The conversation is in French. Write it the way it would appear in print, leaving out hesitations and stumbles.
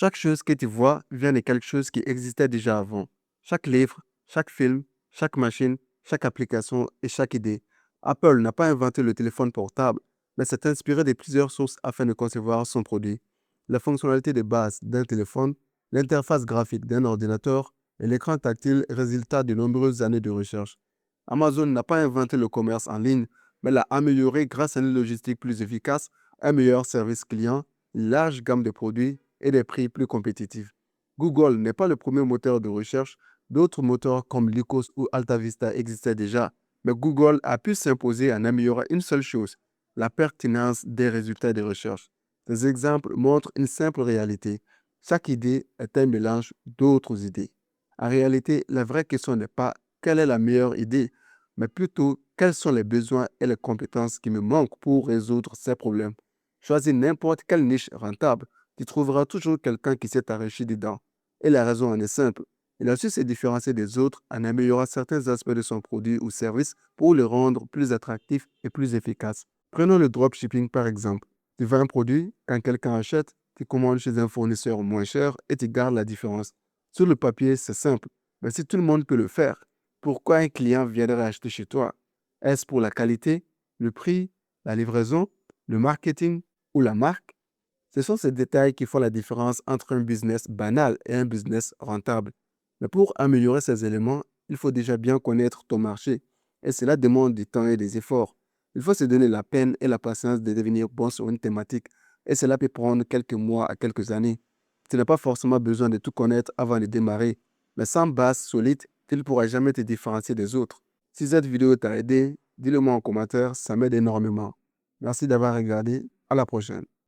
Chaque chose que tu vois vient de quelque chose qui existait déjà avant. Chaque livre, chaque film, chaque machine, chaque application et chaque idée. Apple n'a pas inventé le téléphone portable, mais s'est inspiré de plusieurs sources afin de concevoir son produit. La fonctionnalité de base d'un téléphone, l'interface graphique d'un ordinateur et l'écran tactile résultat de nombreuses années de recherche. Amazon n'a pas inventé le commerce en ligne, mais l'a amélioré grâce à une logistique plus efficace, un meilleur service client, une large gamme de produits et des prix plus compétitifs. Google n'est pas le premier moteur de recherche. D'autres moteurs comme Lycos ou AltaVista existaient déjà, mais Google a pu s'imposer en améliorant une seule chose, la pertinence des résultats de recherche. Ces exemples montrent une simple réalité. Chaque idée est un mélange d'autres idées. En réalité, la vraie question n'est pas quelle est la meilleure idée, mais plutôt quels sont les besoins et les compétences qui me manquent pour résoudre ces problèmes. Choisis n'importe quelle niche rentable, tu trouveras toujours quelqu'un qui s'est enrichi dedans. Et la raison en est simple. Il a su se différencier des autres en améliorant certains aspects de son produit ou service pour le rendre plus attractif et plus efficace. Prenons le dropshipping par exemple. Tu vends un produit, quand quelqu'un achète, tu commandes chez un fournisseur moins cher et tu gardes la différence. Sur le papier, c'est simple, mais si tout le monde peut le faire, pourquoi un client viendrait acheter chez toi? Est-ce pour la qualité, le prix, la livraison, le marketing ou la marque? Ce sont ces détails qui font la différence entre un business banal et un business rentable. Mais pour améliorer ces éléments, il faut déjà bien connaître ton marché. Et cela demande du temps et des efforts. Il faut se donner la peine et la patience de devenir bon sur une thématique. Et cela peut prendre quelques mois à quelques années. Tu n'as pas forcément besoin de tout connaître avant de démarrer. Mais sans base solide, tu ne pourras jamais te différencier des autres. Si cette vidéo t'a aidé, dis-le moi en commentaire, ça m'aide énormément. Merci d'avoir regardé. À la prochaine.